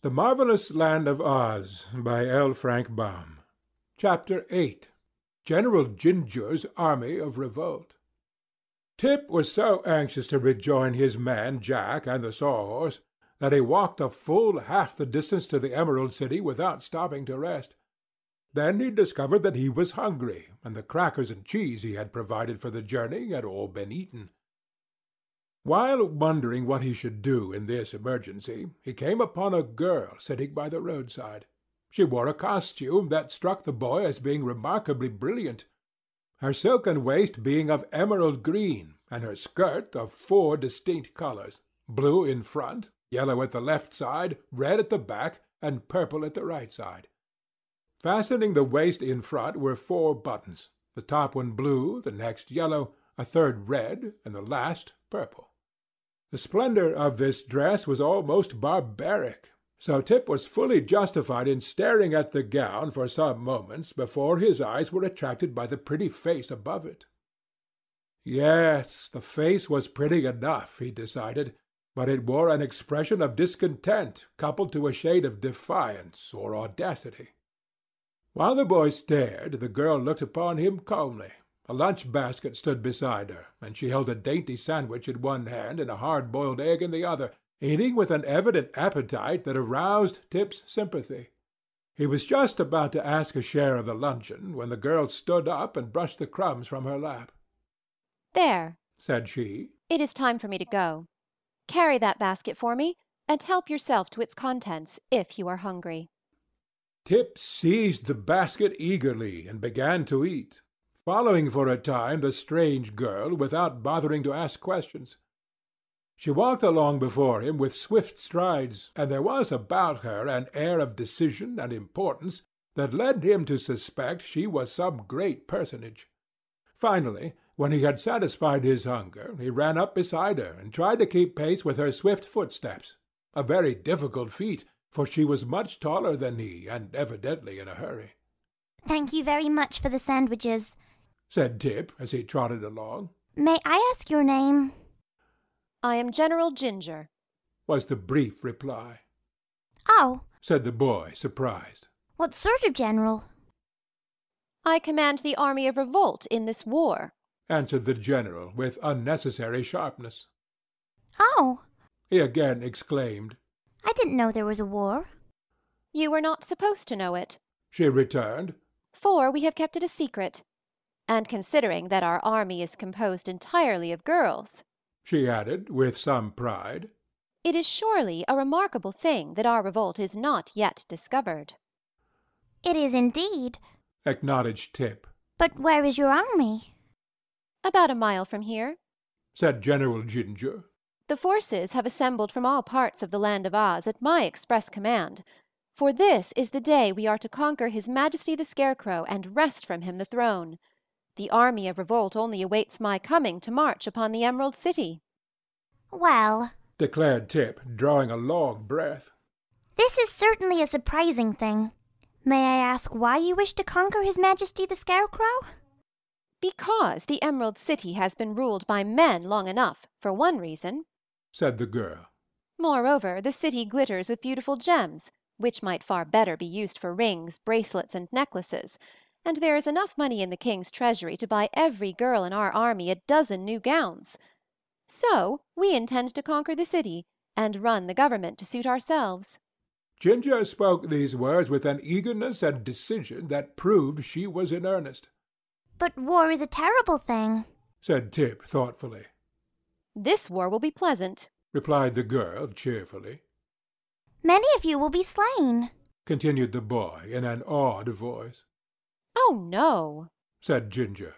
The Marvelous Land of Oz by L. Frank Baum. Chapter 8. General Jinjur's Army of Revolt. Tip was so anxious to rejoin his man Jack and the Sawhorse that he walked a full half the distance to the Emerald City without stopping to rest. Then he discovered that he was hungry, and the crackers and cheese he had provided for the journey had all been eaten. While wondering what he should do in this emergency, he came upon a girl sitting by the roadside. She wore a costume that struck the boy as being remarkably brilliant, her silken waist being of emerald green, and her skirt of 4 distinct colors: blue in front, yellow at the left side, red at the back, and purple at the right side. Fastening the waist in front were 4 buttons, the top one blue, the next yellow, a third red, and the last purple. The splendor of this dress was almost barbaric, so Tip was fully justified in staring at the gown for some moments before his eyes were attracted by the pretty face above it. Yes, the face was pretty enough, he decided, but it wore an expression of discontent coupled to a shade of defiance or audacity. While the boy stared, the girl looked upon him calmly. A lunch-basket stood beside her, and she held a dainty sandwich in one hand and a hard-boiled egg in the other, eating with an evident appetite that aroused Tip's sympathy. He was just about to ask a share of the luncheon when the girl stood up and brushed the crumbs from her lap. "There," said she. "it is time for me to go. Carry that basket for me, and help yourself to its contents, if you are hungry." Tip seized the basket eagerly and began to eat, following for a time the strange girl without bothering to ask questions. She walked along before him with swift strides, and there was about her an air of decision and importance that led him to suspect she was some great personage. Finally, when he had satisfied his hunger, he ran up beside her and tried to keep pace with her swift footsteps, a very difficult feat, for she was much taller than he and evidently in a hurry. "Thank you very much for the sandwiches," said Tip as he trotted along. "May I ask your name?" "I am General Jinjur," was the brief reply. "Oh," said the boy, surprised. "what sort of general?" "I command the army of Revolt in this war," answered the general with unnecessary sharpness. "Oh," he again exclaimed. "I didn't know there was a war." "You were not supposed to know it," she returned. "for we have kept it a secret. And considering that our army is composed entirely of girls," she added with some pride, "it is surely a remarkable thing that our revolt is not yet discovered." "It is indeed," acknowledged Tip. "But where is your army?" "About a mile from here. said General Jinjur. The forces have assembled from all parts of the Land of Oz at my express command, for this is the day we are to conquer His Majesty the Scarecrow and wrest from him the throne. The army of Revolt only awaits my coming to march upon the Emerald City." "Well," declared Tip, drawing a long breath, "this is certainly a surprising thing. May I ask why you wish to conquer His Majesty the Scarecrow?" "Because the Emerald City has been ruled by men long enough, for one reason," said the girl. "Moreover, the city glitters with beautiful gems, which might far better be used for rings, bracelets, and necklaces, and there is enough money in the king's treasury to buy every girl in our army a dozen new gowns. So we intend to conquer the city, and run the government to suit ourselves." Jinjur spoke these words with an eagerness and decision that proved she was in earnest. "But war is a terrible thing," said Tip thoughtfully. "This war will be pleasant," replied the girl cheerfully. "Many of you will be slain," continued the boy in an awed voice. "Oh, no," said Jinjur.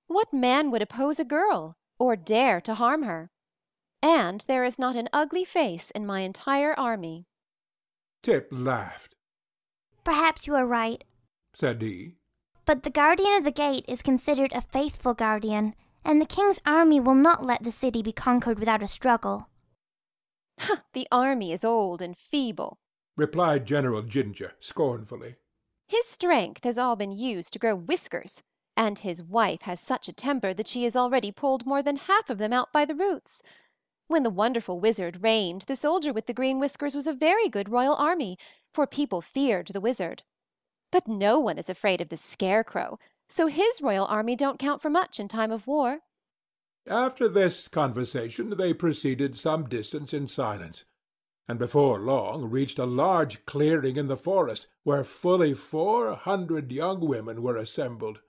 "What man would oppose a girl, or dare to harm her? And there is not an ugly face in my entire army." Tip laughed. "Perhaps you are right, said he. but the guardian of the gate is considered a faithful guardian, and the king's army will not let the city be conquered without a struggle." "The army is old and feeble," replied General Jinjur scornfully. "His strength has all been used to grow whiskers, and his wife has such a temper that she has already pulled more than half of them out by the roots. When the wonderful wizard reigned, the soldier with the green whiskers was a very good royal army, for people feared the wizard. But no one is afraid of the Scarecrow, so his royal army don't count for much in time of war." After this conversation they proceeded some distance in silence, and before long reached a large clearing in the forest, where fully 400 young women were assembled.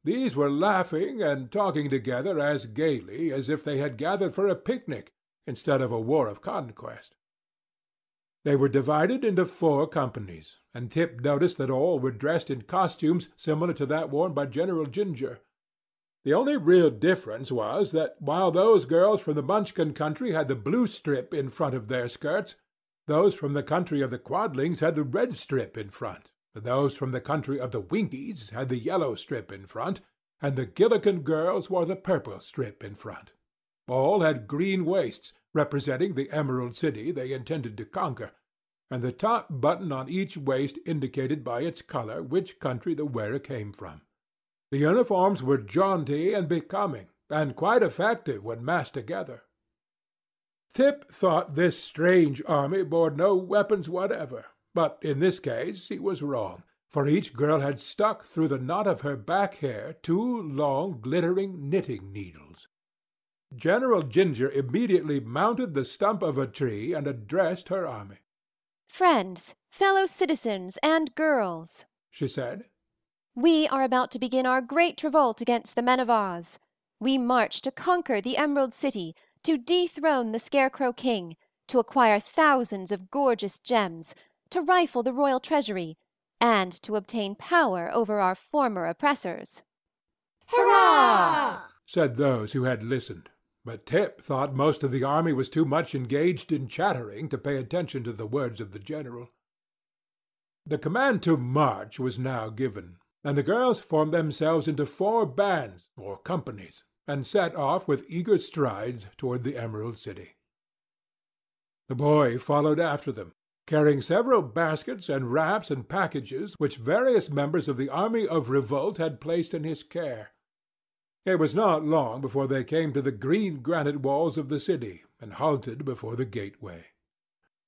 These were laughing and talking together as gaily as if they had gathered for a picnic instead of a war of conquest. They were divided into 4 companies, and Tip noticed that all were dressed in costumes similar to that worn by General Jinjur. The only real difference was that while those girls from the Munchkin country had the blue strip in front of their skirts, those from the country of the Quadlings had the red strip in front, and those from the country of the Winkies had the yellow strip in front, and the Gillikin girls wore the purple strip in front. All had green waists, representing the Emerald City they intended to conquer, and the top button on each waist indicated by its color which country the wearer came from. The uniforms were jaunty and becoming, and quite effective when massed together. Tip thought this strange army bore no weapons whatever, but in this case he was wrong, for each girl had stuck through the knot of her back hair 2 long, glittering knitting needles. General Jinjur immediately mounted the stump of a tree and addressed her army. "Friends, fellow citizens, and girls," she said, "we are about to begin our great revolt against the men of Oz. We march to conquer the Emerald City, to dethrone the Scarecrow King, to acquire thousands of gorgeous gems, to rifle the royal treasury, and to obtain power over our former oppressors." Hurrah! said those who had listened, but Tip thought most of the army was too much engaged in chattering to pay attention to the words of the general. The command to march was now given, and the girls formed themselves into 4 bands, or companies, and set off with eager strides toward the Emerald City. The boy followed after them, carrying several baskets and wraps and packages which various members of the army of Revolt had placed in his care. It was not long before they came to the green granite walls of the city and halted before the gateway.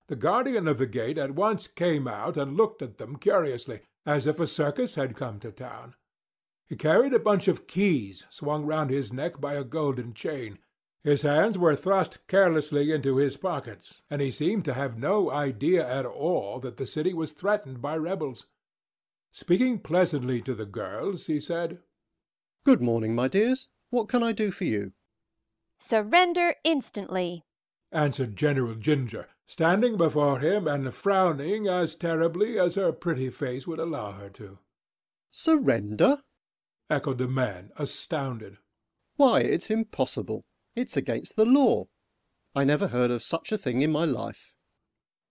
The guardian of the gate at once came out and looked at them curiously, as if a circus had come to town. He carried a bunch of keys swung round his neck by a golden chain. His hands were thrust carelessly into his pockets, and he seemed to have no idea at all that the city was threatened by rebels. Speaking pleasantly to the girls, he said, "Good morning, my dears. What can I do for you?" "Surrender instantly," answered General Jinjur, standing before him and frowning as terribly as her pretty face would allow her to. "Surrender?" echoed the man, astounded. "Why, it's impossible. It's against the law. I never heard of such a thing in my life."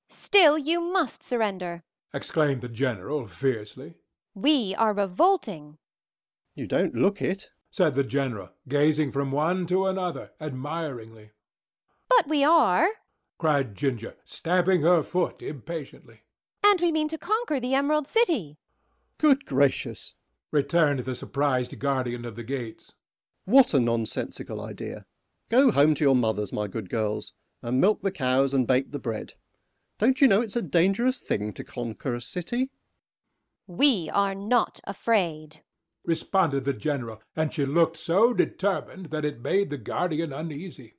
"Still you must surrender," exclaimed the general fiercely. "We are revolting." "You don't look it," said the general, gazing from one to another, admiringly. "But we are," cried Jinjur, stamping her foot impatiently. "and we mean to conquer the Emerald City." "Good gracious! returned the surprised guardian of the gates. What a nonsensical idea! Go home to your mothers, my good girls, and milk the cows and bake the bread. Don't you know it's a dangerous thing to conquer a city?" "We are not afraid," responded the general, and she looked so determined that it made the guardian uneasy.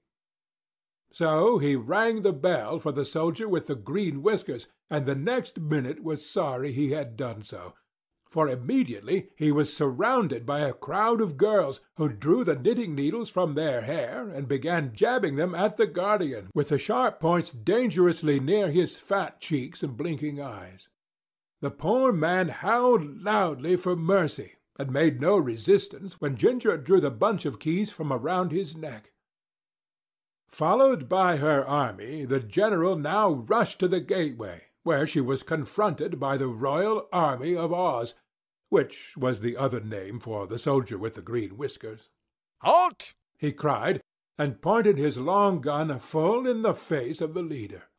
So he rang the bell for the soldier with the green whiskers, and the next minute was sorry he had done so, for immediately he was surrounded by a crowd of girls, who drew the knitting needles from their hair and began jabbing them at the guardian, with the sharp points dangerously near his fat cheeks and blinking eyes. The poor man howled loudly for mercy, and made no resistance when Jinjur drew the bunch of keys from around his neck. Followed by her army, the general now rushed to the gateway, where she was confronted by the Royal Army of Oz, which was the other name for the soldier with the green whiskers. "Halt!" he cried, and pointed his long gun full in the face of the leader.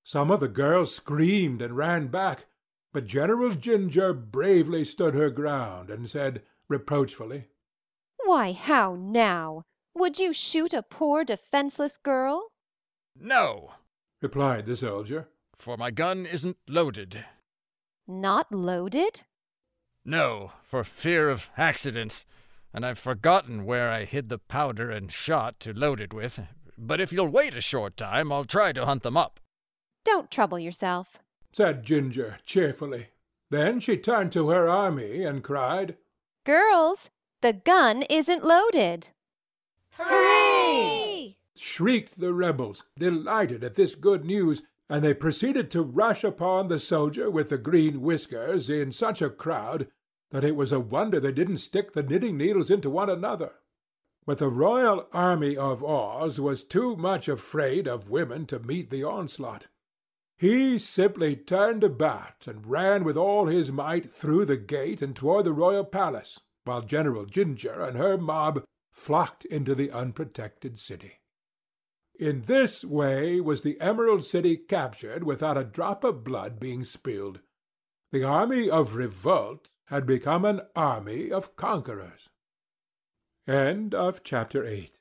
Some of the girls screamed and ran back, but General Jinjur bravely stood her ground and said reproachfully, "Why, how now? Would you shoot a poor defenseless girl? No, replied the soldier. for my gun isn't loaded. Not loaded? No, for fear of accidents, and I've forgotten where I hid the powder and shot to load it with. But if you'll wait a short time, I'll try to hunt them up. Don't trouble yourself, Said Jinjur cheerfully. Then she turned to her army and cried, Girls, the gun isn't loaded. Hooray! Shrieked the rebels, delighted at this good news, and they proceeded to rush upon the soldier with the green whiskers in such a crowd that it was a wonder they didn't stick the knitting needles into one another. But the royal army of Oz was too much afraid of women to meet the onslaught. He simply turned about and ran with all his might through the gate and toward the royal palace, while General Jinjur and her mob flocked into the unprotected city. In this way was the Emerald City captured without a drop of blood being spilled. The army of Revolt had become an army of conquerors. End of chapter 8.